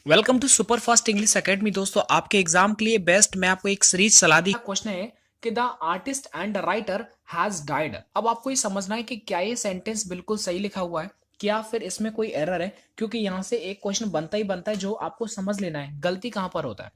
Welcome to super fast English academy. दोस्तों, आपके exam के लिए बेस्ट मैं आपको एक सीरीज सलाह दी। क्वेश्चन है कि the artist and writer has died. अब आपको ये समझना है कि क्या ये सेंटेंस बिल्कुल सही लिखा हुआ है, क्या फिर इसमें कोई एरर है, क्योंकि यहां से एक क्वेश्चन बनता ही बनता है जो आपको समझ लेना है गलती कहां पर होता है।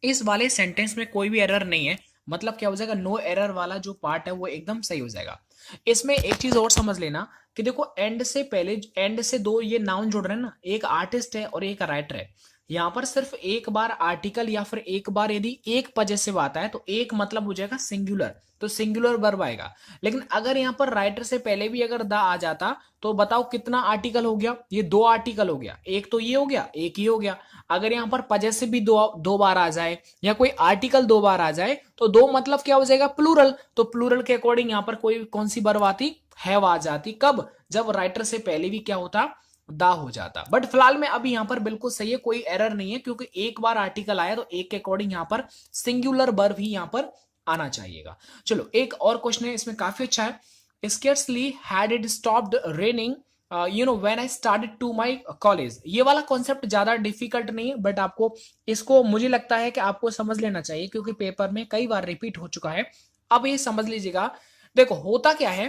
इस वाले सेंटेंस में कोई भी एरर नहीं है, मतलब क्या हो जाएगा, नो एरर वाला जो पार्ट है वो एकदम सही हो जाएगा। इसमें एक चीज और समझ लेना कि देखो, एंड से पहले एंड से दो ये नाउन जुड़ रहे हैं ना, एक आर्टिस्ट है और एक राइटर है। यहां पर सिर्फ एक बार आर्टिकल या फिर एक बार यदि एक पजेसिव आता है तो एक मतलब हो जाएगा सिंगुलर, तो सिंगुलर वर्ब आएगा। लेकिन अगर यहां पर राइटर से पहले भी अगर द आ जाता तो बताओ कितना आर्टिकल हो गया, ये दो आर्टिकल हो गया, एक तो ये हो गया एक ही हो गया। अगर यहां पर पजेसिव भी दो दो बार आ जाए या कोई आर्टिकल दो बार आ जाए तो दो मतलब क्या हो जाएगा, प्लूरल। तो प्लूरल के अकॉर्डिंग यहां पर कोई कौन सी वर्ब आती, हैव आ जाती। कब? जब राइटर से पहले भी क्या होता, दा हो जाता। बट फिलहाल में अभी यहां पर बिल्कुल सही है, कोई एरर नहीं है, क्योंकि एक बार आर्टिकल आया तो एक के अकॉर्डिंग यहां पर सिंगुलर वर्ब ही यहां पर आना चाहिएगा। चलो एक और क्वेश्चन है, इसमें काफी अच्छा है। Scarcely had it stopped raining when I started to my college. ये वाला कॉन्सेप्ट ज्यादा डिफिकल्ट नहीं है, बट आपको इसको मुझे लगता है कि आपको समझ लेना चाहिए, क्योंकि पेपर में कई बार रिपीट हो चुका है। अब ये समझ लीजिएगा, देखो होता क्या है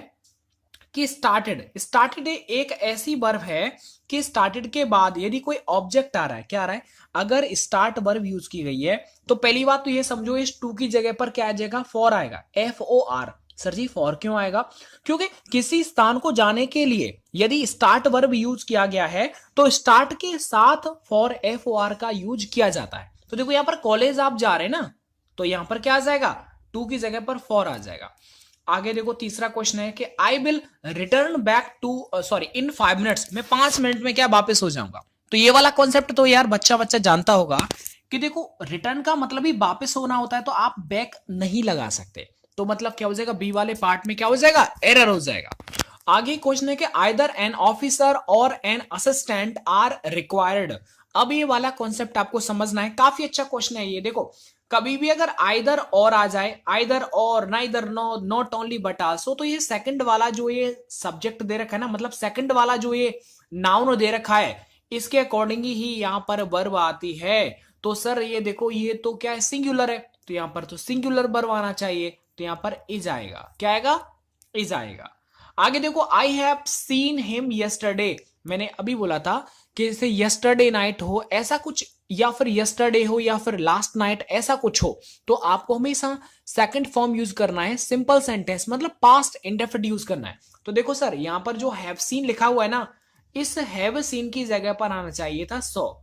कि स्टार्टेड स्टार्टेड एक ऐसी वर्ब है कि स्टार्टेड के बाद यदि कोई ऑब्जेक्ट आ रहा है, क्या आ रहा है, अगर स्टार्ट वर्ब यूज की गई है तो पहली बात तो ये समझो, इस टू की जगह पर क्या आ जाएगा, फॉर आएगा, FOR। सर जी फॉर क्यों आएगा? क्योंकि किसी स्थान को जाने के लिए यदि स्टार्ट वर्ब यूज किया गया है तो स्टार्ट के साथ फॉर FOR का यूज किया जाता है। तो देखो यहां पर कॉलेज आप जा रहे हैं ना, तो यहां पर क्या आ जाएगा, टू की जगह पर फॉर आ जाएगा। आगे देखो तीसरा क्वेश्चन है कि I will return back to sorry in 5 minutes, मैं 5 मिनट में क्या वापस हो जाऊंगा। तो ये वाला कॉन्सेप्ट तो यार बच्चा बच्चा जानता होगा कि देखो, रिटर्न का मतलब ही वापस होना होता है, तो आप बैक नहीं लगा सकते। तो मतलब क्या हो जाएगा, बी वाले पार्ट में क्या हो जाएगा, एरर हो जाएगा। आगे क्वेश्चन है कि आइदर एन ऑफिसर और एन असिस्टेंट आर रिक्वायर्ड। अब ये वाला कॉन्सेप्ट आपको समझना है, काफी अच्छा क्वेश्चन है ये। देखो कभी भी अगर आइदर और आ जाए, either or, neither, nor, not only but also, तो ये सेकंड वाला जो ये सब्जेक्ट दे रखा है ना, मतलब सेकंड वाला जो ये नाउन दे रखा है, इसके अकॉर्डिंग ही यहां पर वर्ब आती है। तो सर ये देखो, ये तो क्या है, सिंगुलर है, तो यहां पर तो सिंगुलर वर्ब आना चाहिए, तो यहां पर इज आएगा। क्या आएगा? इज आएगा। आगे देखो, I have seen him yesterday. मैंने अभी बोला था कि जैसे यस्टरडे नाइट हो ऐसा कुछ, या फिर यस्टरडे हो या फिर लास्ट नाइट ऐसा कुछ हो, तो आपको हमेशा सेकंड फॉर्म यूज करना है, सिंपल सेंटेंस मतलब पास्ट इंडेफिनिट यूज करना है। तो देखो सर, यहां पर जो हैव सीन लिखा हुआ है ना, इस हैव सीन की जगह पर आना चाहिए था सो।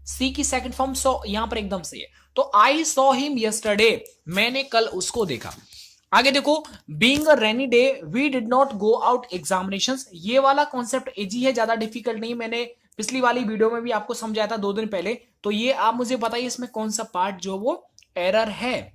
सी की सेकंड फॉर्म सो यहां पर एकदम सही है। तो आई सॉ हिम यस्टरडे, मैंने कल उसको देखा। आगे देखो, being a rainy day we did not go out examinations. ये वाला कॉन्सेप्ट इजी है, ज्यादा डिफिकल्ट नहीं। मैंने पिछली वाली वीडियो में भी आपको समझाया था 2 दिन पहले। तो ये आप मुझे बताइए इसमें कौन सा पार्ट जो वो एरर है।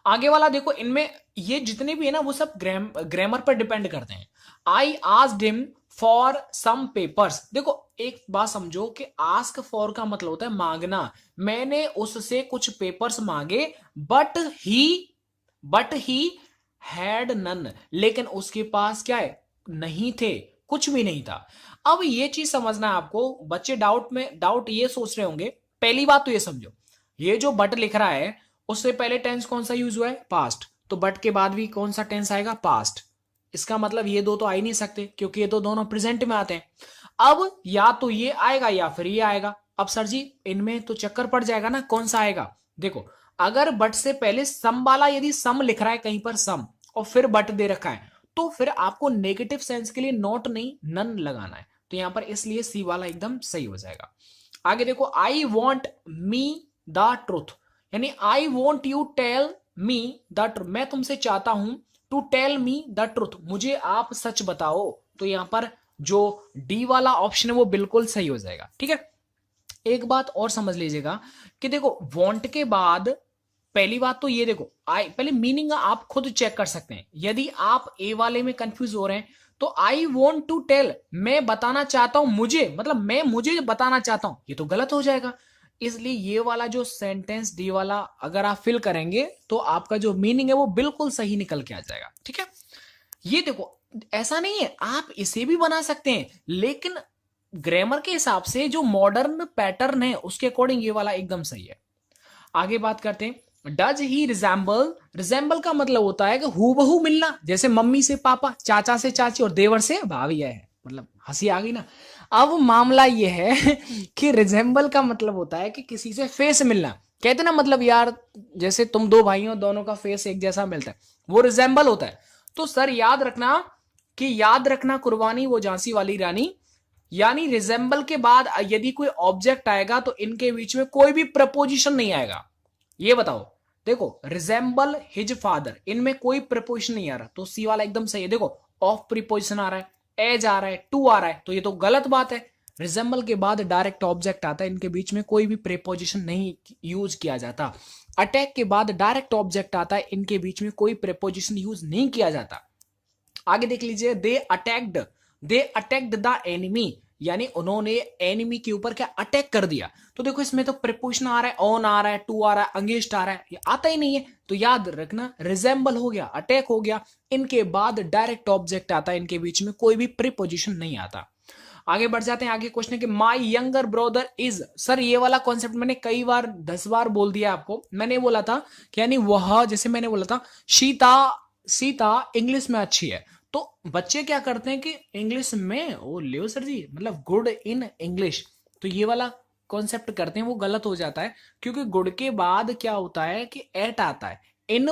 आगे वाला देखो, इनमें ये जितने भी है ना वो सब ग्रामर पर डिपेंड करते हैं। I asked him for some papers. देखो एक बात समझो कि आस्क फॉर का मतलब होता है मांगना। मैंने उससे कुछ पेपर्स मांगे, but he but he had none, लेकिन उसके पास क्या है, नहीं थे, कुछ भी नहीं था। अब ये चीज समझना है आपको, बच्चे डाउट ये सोच रहे होंगे। पहली बात तो ये समझो, ये जो बट लिख रहा है उससे पहले टेंस कौन सा यूज हुआ है, पास्ट। तो बट के बाद भी कौन सा टेंस आएगा, पास्ट। इसका मतलब ये दो तो आ ही नहीं सकते, क्योंकि ये तो दोनों प्रेजेंट में आते हैं। अब या तो ये आएगा या फिर ये आएगा। अब सर जी इनमें तो चक्कर पड़ जाएगा ना, कौन सा आएगा। देखो, अगर बट से पहले सम वाला, यदि सम लिख रहा है कहीं पर सम और फिर बट दे रखा है, तो फिर आपको नेगेटिव सेंस के लिए नॉट नहीं नन लगाना है। तो यहां पर इसलिए सी वाला एकदम सही हो जाएगा। आगे देखो, I want me the truth, यानी I want you tell me the truth, मैं तुमसे चाहता हूं to tell me the truth, मुझे आप सच बताओ। तो यहां पर जो डी वाला ऑप्शन है वो बिल्कुल सही हो जाएगा। ठीक है, एक बात और समझ लीजिएगा कि देखो, वांट के बाद पहली बात तो ये देखो, आई पहले मीनिंग आप खुद चेक कर सकते हैं। यदि आप ए वाले में कंफ्यूज हो रहे हैं तो आई वॉन्ट टू टेल, मैं बताना चाहता हूं, मुझे मतलब मैं मुझे बताना चाहता हूं, ये तो गलत हो जाएगा। इसलिए ये वाला जो सेंटेंस डी वाला अगर आप फिल करेंगे तो आपका जो मीनिंग है वो बिल्कुल सही निकल के आ जाएगा। ठीक है, ये देखो, ऐसा नहीं है, आप इसे भी बना सकते हैं, लेकिन ग्रामर के हिसाब से जो मॉडर्न पैटर्न है उसके अकॉर्डिंग ये वाला एकदम सही है। आगे बात करते हैं, डज ही रिजेंबल, रिजेंबल का मतलब होता है कि हूबहू मिलना, जैसे मम्मी से पापा, चाचा से चाची और देवर से भाभी है, मतलब हंसी आ गई ना। अब मामला ये है कि रिजेंबल का मतलब होता है कि किसी से फेस मिलना, कहते ना मतलब यार जैसे तुम दो भाई हो दोनों का फेस एक जैसा मिलता है, वो रिजेंबल होता है। तो सर याद रखना कि याद रखना कुर्बानी वो झांसी वाली रानी, यानी रिजेंबल के बाद यदि कोई ऑब्जेक्ट आएगा तो इनके बीच में कोई भी प्रपोजिशन नहीं आएगा। ये बताओ, देखो रिजेंबल हिज फादर, इनमें कोई प्रपोजिशन नहीं आ रहा, तो सी वाला एकदम सही है। देखो ऑफ प्रीपोजिशन आ रहा है, एज आ रहा है, टू आ रहा है, तो ये तो गलत बात है। रिजेंबल के बाद डायरेक्ट ऑब्जेक्ट आता है, इनके बीच में कोई भी प्रीपोजिशन नहीं यूज किया जाता। अटैक के बाद डायरेक्ट ऑब्जेक्ट आता है, इनके बीच में कोई प्रीपोजिशन यूज नहीं किया जाता। आगे देख लीजिए, दे अटैक्ड द एनिमी, यानी उन्होंने एनिमी के ऊपर क्या अटैक कर दिया। तो देखो इसमें तो प्रीपोजिशन आ रहा है, ऑन आ रहा है, टू आ रहा है, अंगेस्ट आ रहा है, ये आता ही नहीं है। तो याद रखना रिजेंबल हो गया, अटैक हो गया, इनके बाद डायरेक्ट ऑब्जेक्ट आता है, इनके बीच में कोई भी प्रीपोजिशन नहीं आता। आगे बढ़ जाते हैं, आगे क्वेश्चन कि my younger brother is, sir ये वाला कॉन्सेप्ट मैंने कई बार 10 बार बोल दिया आपको। मैंने बोला था कि यानी वह, जैसे मैंने बोला था सीता, सीता इंग्लिश में अच्छी है, तो बच्चे क्या करते हैं कि इंग्लिश में ओ लियो सर जी मतलब गुड इन इंग्लिश, तो ये वाला कॉन्सेप्ट करते हैं, वो गलत हो जाता है। क्योंकि गुड के बाद क्या होता है कि एट आता है इन।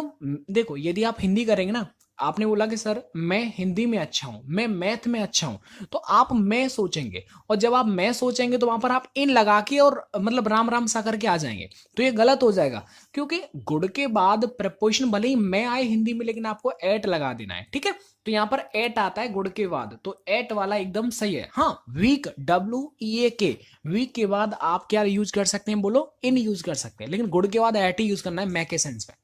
देखो यदि आप हिंदी करेंगे ना, आपने बोला कि सर मैं हिंदी में अच्छा हूं, मैं मैथ में अच्छा हूं, तो आप मैं सोचेंगे, और जब आप मैं सोचेंगे तो वहां पर आप इन लगा के और मतलब राम राम सा करके आ जाएंगे, तो ये गलत हो जाएगा। क्योंकि गुड के बाद प्रपोजिशन भले ही मैं आए हिंदी में, लेकिन आपको एट लगा देना है, ठीक है। तो यहां पर एट आता है गुड के बाद, तो एट वाला एकदम सही है। हाँ वीक, WEAK, वीक के बाद आप क्या यूज कर सकते हैं, बोलो इन यूज कर सकते हैं, लेकिन गुड के बाद एट ही यूज करना है मैं के सेंस में।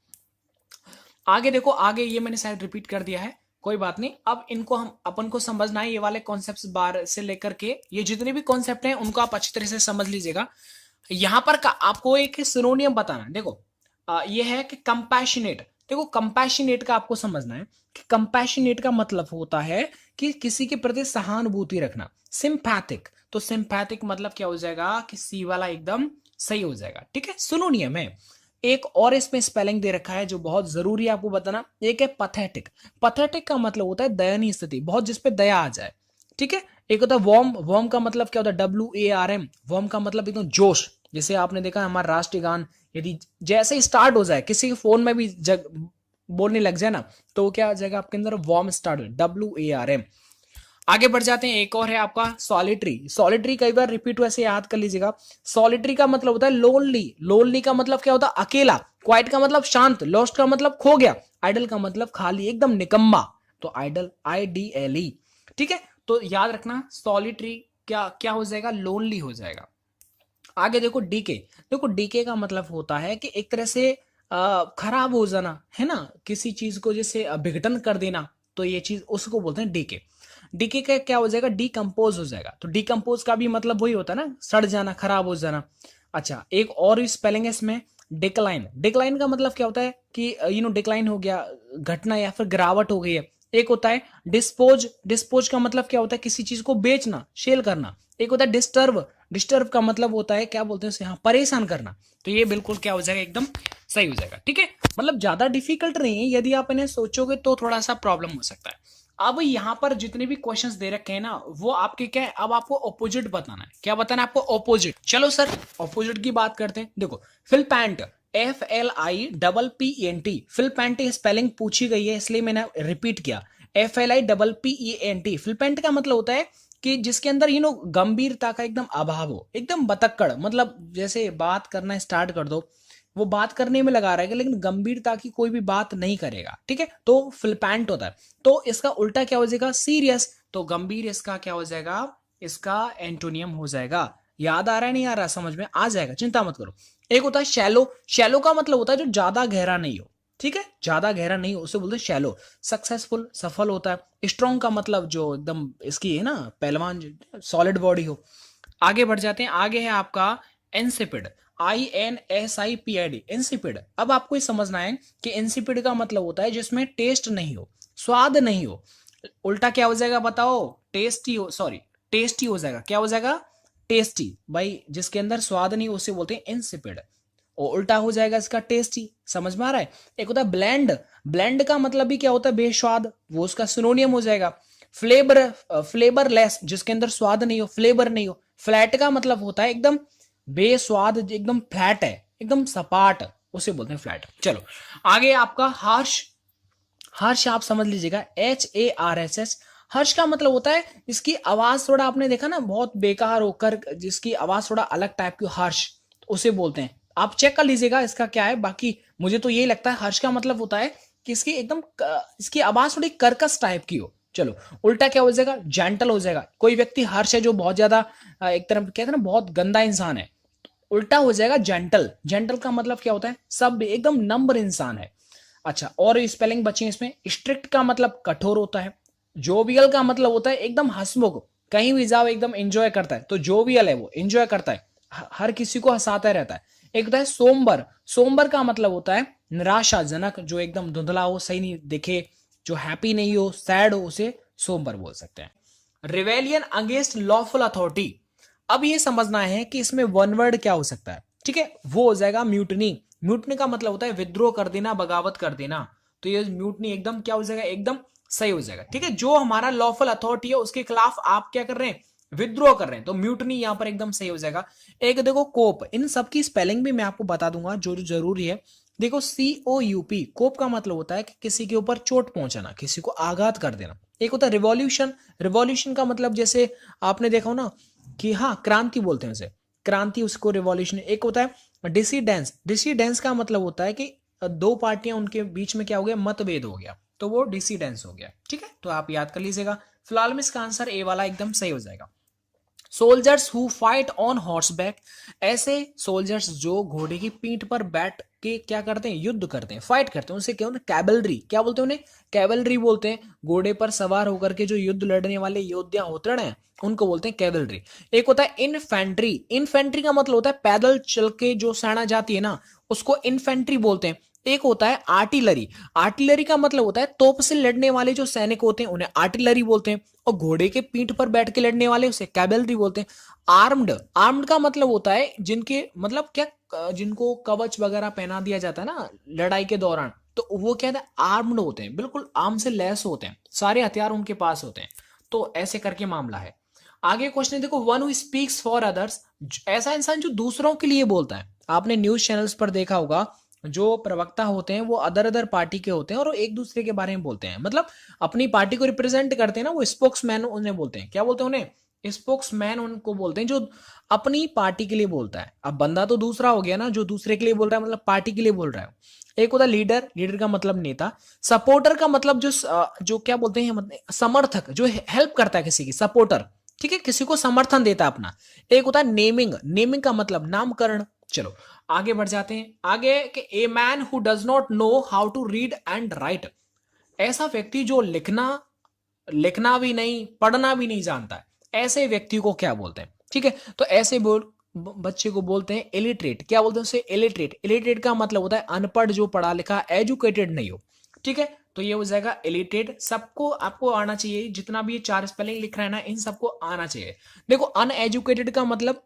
आगे देखो, आगे ये मैंने शायद रिपीट कर दिया है, कोई बात नहीं। अब इनको हम अपन को समझना है, ये वाले कॉन्सेप्ट्स बार से लेकर के ये जितने भी कॉन्सेप्ट हैं उनको आप अच्छी तरह से समझ लीजिएगा। यहां पर आपको एक सिनोनियम बताना है। देखो ये है कि कंपैशनेट, देखो कंपैशनेट का आपको समझना है कि कंपैशनेट का मतलब होता है कि किसी के प्रति सहानुभूति रखना। सिंपैथिक, तो सिंपैथिक मतलब क्या हो जाएगा कि सी वाला एकदम सही हो जाएगा, ठीक है। सिनोनियम है। एक और इसमें स्पेलिंग दे रखा है जो बहुत जरूरी है आपको बताना, एक है पथेटिक। पथेटिक का मतलब होता है दयनीय स्थिति, बहुत जिसपे दया आ जाए, ठीक है। एक होता है वॉर्म, वॉर्म का मतलब क्या होता है, WARM, वॉर्म का मतलब एकदम जोश। जैसे आपने देखा हमारा राष्ट्रीय गान यदि जैसे ही स्टार्ट हो जाए, किसी के फोन में भी बोलने लग जाए ना, तो वो क्या आ जाएगा आपके अंदर, वॉर्म स्टार्ट हो, WARM। आगे बढ़ जाते हैं, एक और है आपका सॉलिटरी। सॉलिटरी कई बार रिपीट वैसे याद कर लीजिएगा। सॉलिटरी का मतलब होता है लोनली, लोनली का मतलब क्या होता है, अकेला। क्वाइट का मतलब शांत, लॉस्ट का मतलब खो गया, आइडल का मतलब खाली, एकदम निकम्मा, तो आइडल IDLE, ठीक है। तो याद रखना सॉलिटरी क्या क्या हो जाएगा, लोनली हो जाएगा। आगे देखो डीके, देखो डीके का मतलब होता है कि एक तरह से खराब हो जाना, है ना, किसी चीज को जैसे विघटन कर देना, तो ये चीज उसको बोलते हैं डीके। डीके का क्या हो जाएगा, डिकम्पोज हो जाएगा। तो डिकम्पोज का भी मतलब वही होता है ना, सड़ जाना, खराब हो जाना। अच्छा एक और स्पेलिंग है इसमें, डिक्लाइन। डिक्लाइन का मतलब क्या होता है कि डिक्लाइन हो गया, घटना या फिर गिरावट हो गई है। एक होता है डिस्पोज, डिस्पोज का मतलब क्या होता है, किसी चीज को बेचना, सेल करना। एक होता है डिस्टर्ब, डिस्टर्ब का मतलब होता है क्या बोलते हैं उसे, यहाँ परेशान करना। तो ये बिल्कुल क्या हो जाएगा, एकदम सही हो जाएगा, ठीक है। मतलब ज्यादा डिफिकल्ट नहीं है, यदि आप इन्हें सोचोगे तो थोड़ा सा प्रॉब्लम हो सकता है। अब यहां पर जितने भी क्वेश्चंस दे रखे हैं ना, वो आपके क्या है, अब आपको ऑपोजिट बताना है। क्या बताना है आपको, ऑपोजिट। चलो सर ऑपोजिट की बात करते हैं। देखो फिलपैंट, FLIPPENT, फिलपैंट स्पेलिंग पूछी गई है इसलिए मैंने रिपीट किया, FLIPPENT। फिलपैंट का मतलब होता है कि जिसके अंदर गंभीरता का एकदम अभाव हो, एकदम बतक्कड़, मतलब जैसे बात करना स्टार्ट कर दो, वो बात करने में लगा रहेगा लेकिन गंभीरता की कोई भी बात नहीं करेगा, ठीक है, तो फिलपैंट होता है। तो इसका उल्टा क्या हो जाएगा, सीरियस, तो गंभीर इसका क्या हो जाएगा, इसका एंटोनियम हो जाएगा। याद आ रहा है नहीं आ रहा, समझ में आ जाएगा, चिंता मत करो। एक होता है शैलो, शैलो का मतलब होता है जो ज्यादा गहरा नहीं हो, ठीक है, ज्यादा गहरा नहीं हो उसे बोलते हैं शैलो। सक्सेसफुल, सफल होता है। स्ट्रॉन्ग का मतलब जो एकदम इसकी है ना पहलवान, सॉलिड बॉडी हो। आगे बढ़ जाते हैं, आगे है आपका इंसिपिड, INSIPID, इंसिपिड। अब आपको ये समझना है कि इंसिपिड का मतलब होता है जिसमें टेस्ट नहीं हो, स्वाद नहीं हो। उल्टा क्या हो जाएगा बताओ, टेस्टी हो, सॉरी टेस्टी हो जाएगा। क्या हो जाएगा? टेस्टी। भाई जिसके अंदर स्वाद नहीं उसे बोलते हैं इंसिपिड, और उल्टा हो जाएगा इसका टेस्टी। समझ में आ रहा है? एक होता है ब्लैंड, ब्लैंड का मतलब भी क्या होता है? बेस्वाद, वो उसका सिनोनियम हो जाएगा। फ्लेवर, फ्लेवरलेस, जिसके अंदर स्वाद नहीं हो, फ्लेवर नहीं हो। फ्लैट का मतलब होता है एकदम बेस्वाद, एकदम फ्लैट है, एकदम सपाट, उसे बोलते हैं फ्लैट। चलो आगे आपका हर्ष। हर्ष आप समझ लीजिएगा, HARSH। हर्ष का मतलब होता है इसकी आवाज थोड़ा, आपने देखा ना, बहुत बेकार होकर जिसकी आवाज थोड़ा अलग टाइप की, हर्ष, तो उसे बोलते हैं। आप चेक कर लीजिएगा इसका क्या है, बाकी मुझे तो यही लगता है हर्ष का मतलब होता है कि इसकी एकदम इसकी आवाज थोड़ी कर्कश टाइप की हो। चलो उल्टा क्या हो जाएगा? जेंटल हो जाएगा। कोई व्यक्ति हर्ष है जो बहुत ज्यादा एक तरह कहते हैं ना बहुत गंदा इंसान है, उल्टा हो जाएगा जेंटल। जेंटल का मतलब क्या होता है? सब एकदम नम्र इंसान है। अच्छा, और स्पेलिंग बची है इसमें। स्ट्रिक्ट का मतलब कठोर होता है। जोवियल का मतलब होता है एकदम हंसमुख, कहीं भी जाओ एकदम एंजॉय करता है, तो जोवियल है, वो एंजॉय करता है, हर किसी को हंसाता रहता है। एक होता है सोमबर। सोमबर का मतलब होता है निराशाजनक, जो एकदम धुंधला हो, सही नहीं दिखे, जो हैप्पी नहीं हो, सैड हो, उसे सोमबर बोल सकते हैं। Rebellion against lawful authority. अब ये समझना है कि इसमें वन वर्ड क्या हो सकता है, ठीक है? वो हो जाएगा म्यूटनी। म्यूटनी का मतलब होता है विद्रोह कर देना, बगावत कर देना। तो ये म्यूटनी एकदम क्या हो जाएगा? एकदम सही हो जाएगा, ठीक है? जो हमारा लॉफुल अथॉरिटी है उसके खिलाफ आप क्या कर रहे हैं? विद्रोह कर रहे हैं, तो म्यूटनी यहां पर एकदम सही हो जाएगा। एक देखो कोप, इन सब की स्पेलिंग भी मैं आपको बता दूंगा जो जो जरूरी है। देखो COUP, कोप का मतलब होता है कि किसी के ऊपर चोट पहुंचाना, किसी को आघात कर देना। एक होता है रिवॉल्यूशन। रिवॉल्यूशन का मतलब जैसे आपने देखा हो ना कि हाँ क्रांति बोलते हैं उसे, क्रांति, उसको रिवॉल्यूशन। एक होता है डिसीडेंस। डिसीडेंस का मतलब होता है कि दो पार्टियां, उनके बीच में क्या हो गया? मतभेद हो गया, तो वो डिसीडेंस हो गया, ठीक है? तो आप याद कर लीजिएगा। फिलहाल में इसका आंसर ए वाला एकदम सही हो जाएगा। Soldiers who fight on horseback. ऐसे सोल्जर्स जो घोड़े की पीठ पर बैठ के क्या करते हैं? युद्ध करते हैं, फाइट करते हैं, उनसे क्या होता है? कैवलरी। क्या बोलते हैं उन्हें? कैवलरी बोलते हैं। घोड़े पर सवार होकर के जो युद्ध लड़ने वाले योद्धा होते हैं उनको बोलते हैं कैवलरी। एक होता है इन्फेंट्री। इन्फेंट्री का मतलब होता है पैदल चल के जो सेना जाती है ना, उसको इन्फेंट्री बोलते हैं। एक होता है आर्टिलरी। आर्टिलरी का मतलब होता है तोप से लड़ने वाले जो सैनिक होते हैं उन्हें आर्टिलरी बोलते हैं, और घोड़े के पीठ पर बैठ के लड़ने वाले उसे कैवेलरी बोलते हैं। आर्म्ड। आर्म्ड का मतलब होता है जिनके मतलब क्या, जिनको कवच वगैरह पहना दिया जाता है ना लड़ाई के दौरान, तो वो क्या है? आर्म्ड होते हैं, बिल्कुल आर्म से लैस होते हैं, सारे हथियार उनके पास होते हैं। तो ऐसे करके मामला है। आगे क्वेश्चन देखो, one who speaks for others. ऐसा इंसान जो दूसरों के लिए बोलता है। आपने न्यूज चैनल्स पर देखा होगा जो प्रवक्ता होते हैं वो अदर अदर पार्टी के होते हैं और वो एक दूसरे के बारे में बोलते हैं, मतलब अपनी पार्टी को रिप्रेजेंट करते हैं ना, वो स्पोक्समैन उन्हें बोलते हैं। क्या बोलते हैं उन्हें? स्पोक्समैन उनको बोलते हैं जो अपनी पार्टी के लिए बोलता है। अब बंदा तो दूसरा हो गया ना, जो दूसरे के लिए बोल रहा है, मतलब पार्टी के लिए बोल रहा है। एक होता है लीडर। लीडर का मतलब नेता। सपोर्टर का मतलब जो क्या बोलते हैं, मतलब समर्थक, जो हेल्प करता है किसी की, सपोर्टर, ठीक है? किसी को समर्थन देता है अपना। एक होता है नेमिंग। नेमिंग का मतलब नामकरण। चलो आगे बढ़ जाते हैं। आगे कि a man who does not know how to read and write. ऐसा व्यक्ति जो लिखना लिखना भी नहीं, पढ़ना भी नहीं जानता है, ऐसे व्यक्ति को क्या बोलते हैं? ठीक है, तो ऐसे बच्चे को बोलते हैं इलिटरेट। क्या बोलते हैं उसे? इलिटरेट। इलिटरेट का मतलब होता है अनपढ़, जो पढ़ा लिखा, एजुकेटेड नहीं हो, ठीक है? तो ये हो जाएगा इलिटरेट। सबको आपको आना चाहिए, जितना भी ये चार स्पेलिंग लिख रहा है ना, इन सबको आना चाहिए। देखो अनएजुकेटेड का मतलब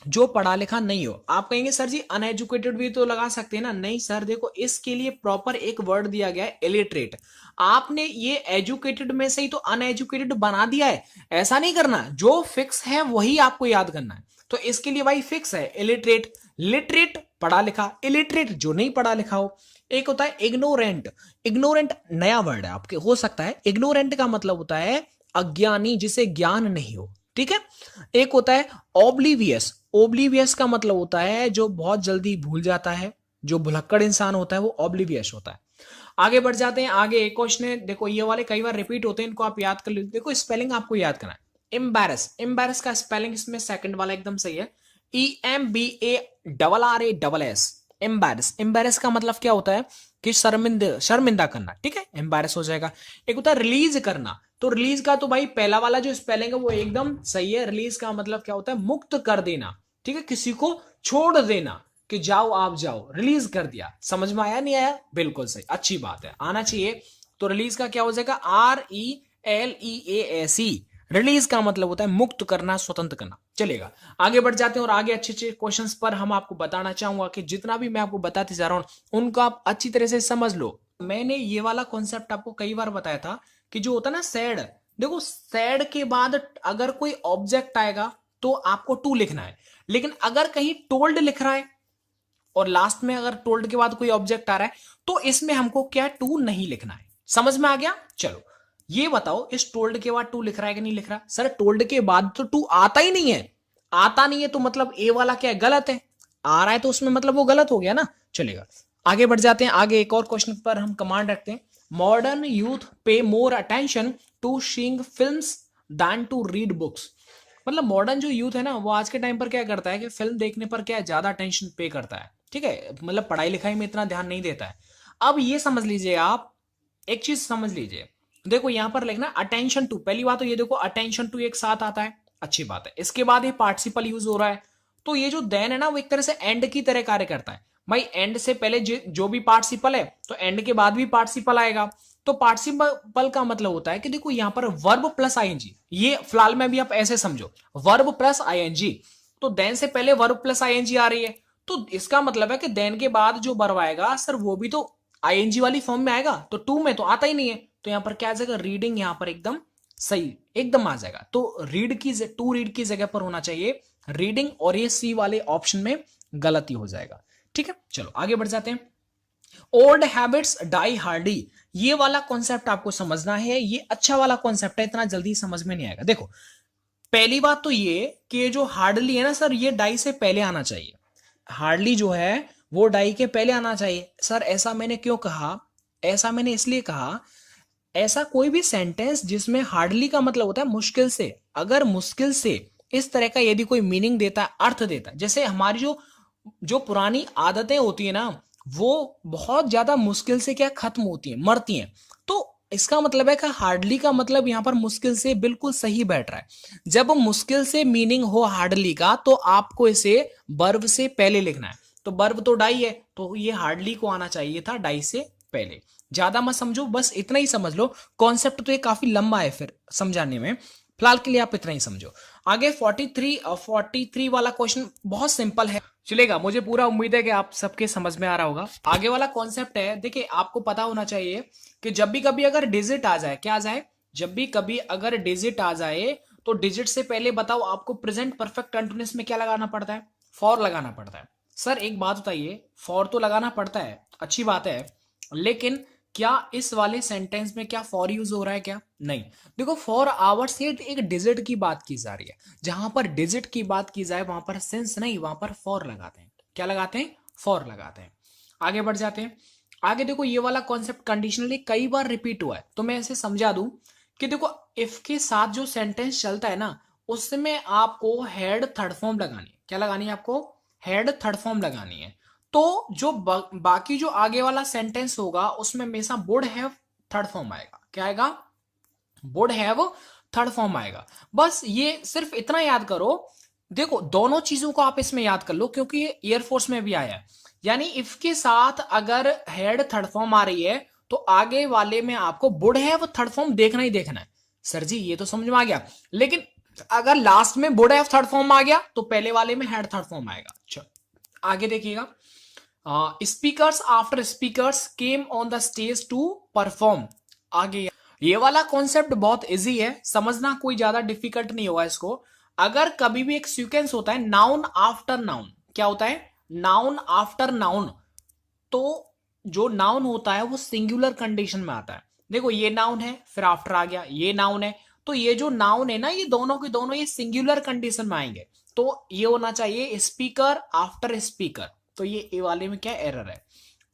जो पढ़ा लिखा नहीं हो। आप कहेंगे सर जी अनएजुकेटेड भी तो लगा सकते हैं ना। नहीं सर, देखो इसके लिए प्रॉपर एक वर्ड दिया गया है, इलिटरेट। आपने ये एजुकेटेड में से ही तो अनएजुकेटेड बना दिया है। ऐसा नहीं करना, जो फिक्स है वही आपको याद करना है। तो इसके लिए भाई फिक्स है इलिटरेट। लिटरेट पढ़ा लिखा, इलिटरेट जो नहीं पढ़ा लिखा हो। एक होता है इग्नोरेंट। इग्नोरेंट नया वर्ड है आपके, हो सकता है। इग्नोरेंट का मतलब होता है अज्ञानी, जिसे ज्ञान नहीं हो, ठीक है? एक होता है ओब्लीवियस। ओब्लीवियस का मतलब होता है जो बहुत जल्दी भूल जाता है, जो भुलक्कड़ इंसान होता है वो ओब्लीवियस होता है। आगे बढ़ जाते हैं। आगे एक क्वेश्चन है, देखो ये वाले कई बार रिपीट होते हैं, इनको आप याद कर लीजिए। देखो स्पेलिंग आपको याद करना है। एम्बैरस। एम्बैरस का स्पेलिंग इसमें सेकंड वाला एकदम सही है, EMBARRASS। एम्बैरस। एम्बैरस का मतलब क्या होता है कि शर्मिंदा करना, ठीक है? एम्बैरस हो जाएगा। एक होता है रिलीज करना। तो रिलीज का तो भाई पहला वाला जो स्पेलिंग है वो एकदम सही है। रिलीज का मतलब क्या होता है? मुक्त कर देना, ठीक है? किसी को छोड़ देना कि जाओ आप जाओ, रिलीज कर दिया। समझ में आया नहीं आया? बिल्कुल सही, अच्छी बात है, आना चाहिए। तो रिलीज का क्या हो जाएगा? RELEASE। रिलीज का मतलब होता है मुक्त करना, स्वतंत्र करना। चलेगा, आगे बढ़ जाते हैं और आगे अच्छे अच्छे क्वेश्चंस पर हम आपको बताना चाहूंगा कि जितना भी मैं आपको बताते जा रहा हूं उनको आप अच्छी तरह से समझ लो। मैंने ये वाला कॉन्सेप्ट आपको कई बार बताया था कि जो होता है ना सैड, देखो सैड के बाद अगर कोई ऑब्जेक्ट आएगा तो आपको टू लिखना है, लेकिन अगर कहीं टोल्ड लिख रहा है और लास्ट में अगर टोल्ड के बाद कोई ऑब्जेक्ट आ रहा है तो इसमें हमको क्या टू नहीं लिखना है। समझ में आ गया? चलो ये बताओ, इस टोल्ड के बाद टू लिख रहा है कि नहीं लिख रहा? सर टोल्ड के बाद तो टू आता ही नहीं है, आता नहीं है तो मतलब ए वाला क्या है, गलत है। आ रहा है तो उसमें मतलब वो गलत हो गया ना। चलेगा, आगे बढ़ जाते हैं। आगे एक और क्वेश्चन पर हम कमांड रखते हैं। Modern youth pay more attention to seeing films than to read books. मतलब मॉडर्न जो यूथ है ना वो आज के टाइम पर क्या करता है कि फिल्म देखने पर क्या है, ज्यादा अटेंशन पे करता है, ठीक है, मतलब पढ़ाई लिखाई में इतना ध्यान नहीं देता है। अब ये समझ लीजिए आप, एक चीज समझ लीजिए, देखो यहां पर लिखना अटेंशन टू, पहली बात तो ये देखो अटेंशन टू एक साथ आता है, अच्छी बात है। इसके बाद ये पार्टिसिपल यूज हो रहा है, तो ये जो देन है ना वो एक तरह से एंड की तरह कार्य करता है। भाई एंड से पहले जो भी पार्टिसिपल है तो एंड के बाद भी पार्टिसिपल आएगा। तो पार्टिसिपल का मतलब होता है कि देखो यहां पर वर्ब प्लस आईएनजी, ये फिलहाल में भी आप ऐसे समझो, वर्ब प्लस आईएनजी, तो देन से पहले वर्ब प्लस आईएनजी आ रही है, तो इसका मतलब है कि देन के बाद जो वर्ब आएगा सर वो भी तो आईएनजी वाली फॉर्म में आएगा, तो टू में तो आता ही नहीं है। तो यहां पर क्या आ जाएगा, रीडिंग यहां पर एकदम सही एकदम आ जाएगा। तो रीड की जगह पर होना चाहिए रीडिंग, और ये सी वाले ऑप्शन में गलती हो जाएगा। ठीक है, चलो आगे बढ़ जाते हैं। ओल्ड हैबिट्स डाई हार्डी, ये वाला कॉन्सेप्ट आपको समझना है, ये अच्छा वाला कॉन्सेप्ट है, इतना जल्दी समझ में नहीं आएगा। देखो पहली बात तो ये कि जो हार्डली है ना सर, ये डाई से पहले आना चाहिए। हार्डली जो है वो डाई के पहले आना चाहिए। सर ऐसा मैंने क्यों कहा, ऐसा मैंने इसलिए कहा, ऐसा कोई भी सेंटेंस जिसमें हार्डली का मतलब होता है मुश्किल से, अगर मुश्किल से इस तरह का यदि कोई मीनिंग देता है, अर्थ देता है, जैसे हमारी जो जो पुरानी आदतें होती है ना वो बहुत ज्यादा मुश्किल से क्या खत्म होती है, मरती हैं, तो इसका मतलब है कि हार्डली का मतलब यहां पर मुश्किल से बिल्कुल सही बैठ रहा है। जब मुश्किल से मीनिंग हो हार्डली का तो आपको इसे वर्ब से पहले लिखना है, तो वर्ब तो डाई है, तो ये हार्डली को आना चाहिए था डाई से पहले। ज्यादा मत समझो, बस इतना ही समझ लो, कॉन्सेप्ट तो ये काफी लंबा है फिर समझाने में, फिलहाल के लिए आप इतना ही समझो। आगे 43 वाला क्वेश्चन बहुत सिंपल है, चलेगा, मुझे पूरा उम्मीद है कि आप सबके समझ में आ रहा होगा। आगे वाला कॉन्सेप्ट है, देखिए आपको पता होना चाहिए कि जब भी कभी अगर डिजिट आ जाए, क्या आ जाए, जब भी कभी अगर डिजिट आ जाए तो डिजिट से पहले बताओ आपको प्रेजेंट परफेक्ट कंटिन्यूअस में क्या लगाना पड़ता है, फॉर लगाना पड़ता है। सर एक बात बताइए, फॉर तो लगाना पड़ता है, अच्छी बात है, लेकिन क्या इस वाले सेंटेंस में क्या फॉर यूज हो रहा है क्या? नहीं। देखो फॉर आवर्स से एक डिजिट की बात की जा रही है, जहां पर डिजिट की बात की जाए वहां पर सेंस नहीं, वहां पर फॉर लगाते हैं। क्या लगाते हैं? फॉर लगाते हैं। आगे बढ़ जाते हैं। आगे देखो ये वाला कॉन्सेप्ट कंडीशनली कई बार रिपीट हुआ है, तो मैं ऐसे समझा दूं कि देखो इफ के साथ जो सेंटेंस चलता है ना उसमें आपको हेड थर्ड फॉर्म लगानी है। क्या लगानी है आपको? हेड थर्ड फॉर्म लगानी है। तो जो बाकी जो आगे वाला सेंटेंस होगा उसमें हमेशा वुड हैव थर्ड फॉर्म आएगा। क्या आएगा? वुड हैव थर्ड फॉर्म आएगा। बस ये सिर्फ इतना याद करो, देखो दोनों चीजों को आप इसमें याद कर लो क्योंकि ये एयरफोर्स में भी आया है। यानी इफ के साथ अगर हेड थर्ड फॉर्म आ रही है तो आगे वाले में आपको वुड हैव थर्ड फॉर्म देखना ही देखना है। सर जी ये तो समझ में आ गया, लेकिन अगर लास्ट में वुड हैव थर्ड फॉर्म आ गया तो पहले वाले में हेड थर्ड फॉर्म आएगा। चलो आगे देखिएगा। Speakers after speakers came on the stage to perform. आगे ये वाला कॉन्सेप्ट बहुत इजी है, समझना कोई ज्यादा डिफिकल्ट नहीं होगा इसको। अगर कभी भी एक सीक्वेंस होता है नाउन आफ्टर नाउन, क्या होता है? नाउन आफ्टर नाउन, तो जो नाउन होता है वो सिंगुलर कंडीशन में आता है। देखो ये नाउन है फिर आफ्टर आ गया, ये नाउन है, तो ये जो नाउन है ना ये दोनों के दोनों ये सिंगुलर कंडीशन में आएंगे, तो ये होना चाहिए स्पीकर आफ्टर स्पीकर। तो ये ए वाले में क्या एरर है।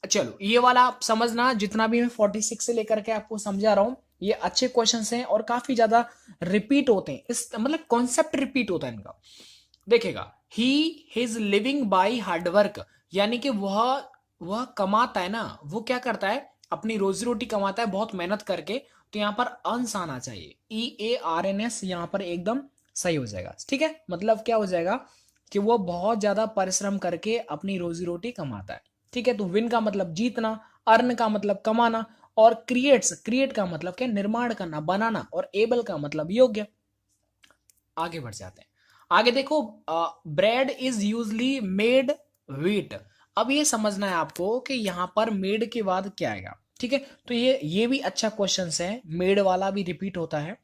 चलो ये वाला आप समझना, जितना भी मैं 46 से लेकर के आपको समझा रहा हूं ये अच्छे क्वेश्चंस हैं और काफी ज्यादा रिपीट होते हैं, इस मतलब कॉन्सेप्ट रिपीट होता है इनका। देखेगा ही हिज लिविंग बाय हार्डवर्क, यानी कि वह कमाता है ना, वो क्या करता है अपनी रोजी रोटी कमाता है बहुत मेहनत करके, तो यहां पर अंश आना चाहिए, EARNS यहां पर एकदम सही हो जाएगा। ठीक है, मतलब क्या हो जाएगा कि वो बहुत ज्यादा परिश्रम करके अपनी रोजी रोटी कमाता है। ठीक है, तो विन का मतलब जीतना, अर्न का मतलब कमाना, और क्रिएट का मतलब क्या? निर्माण करना, बनाना, और एबल का मतलब योग्य। आगे बढ़ जाते हैं। आगे देखो, bread is usually made wheat. अब ये समझना है आपको कि यहाँ पर मेड के बाद क्या आएगा, ठीक है। तो ये भी अच्छा क्वेश्चन है, मेड वाला भी रिपीट होता है।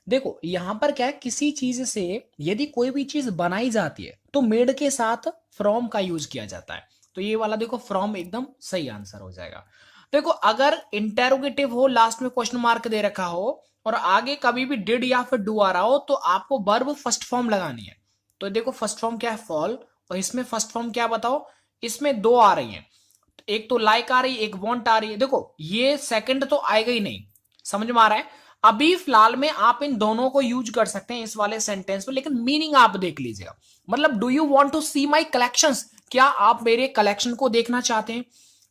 देखो यहाँ पर क्या है, किसी चीज से यदि कोई भी चीज बनाई जाती है तो मेड के साथ फ्रॉम का यूज किया जाता है। तो ये वाला देखो फ्रॉम एकदम सही आंसर हो जाएगा। देखो अगर इंटेरोगेटिव हो, लास्ट में क्वेश्चन मार्क दे रखा हो और आगे कभी भी डिड या फिर डू आ रहा हो, तो आपको वर्ब फर्स्ट फॉर्म लगानी है। तो देखो फर्स्ट फॉर्म क्या है, फॉल, और इसमें फर्स्ट फॉर्म क्या बताओ, इसमें दो आ रही है, एक तो लाइक आ रही है, एक वॉन्ट आ रही है। देखो ये सेकंड तो आएगा ही नहीं, समझ में आ रहा है। अभी फिलहाल में आप इन दोनों को यूज कर सकते हैं इस वाले सेंटेंस में, लेकिन मीनिंग आप देख लीजिएगा। मतलब do you want to see my collections, क्या आप मेरे कलेक्शन को देखना चाहते हैं,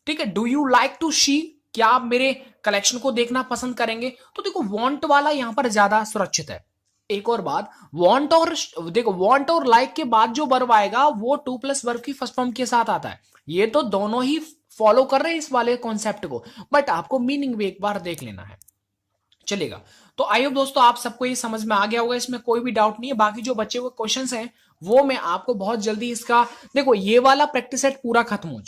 ठीक है। डू यू लाइक टू सी, क्या आप मेरे कलेक्शन को देखना पसंद करेंगे। तो देखो वांट वाला यहां पर ज्यादा सुरक्षित है। एक और बात, वांट और देखो वांट और लाइक के बाद जो वर्ब आएगा वो टू प्लस वर्ब की फर्स्ट फॉर्म के साथ आता है। ये तो दोनों ही फॉलो कर रहे हैं इस वाले कॉन्सेप्ट को, बट आपको मीनिंग भी एक बार देख लेना है, चलेगा। तो आई होप दोस्तों आप सबको ये समझ में आ गया होगा, इसमें कोई भी डाउट नहीं है। बाकी जो बच्चे हुए क्वेश्चंस हैं वो मैं आपको बहुत जल्दी इसका, देखो ये वाला प्रैक्टिस सेट पूरा खत्म हो चुका है।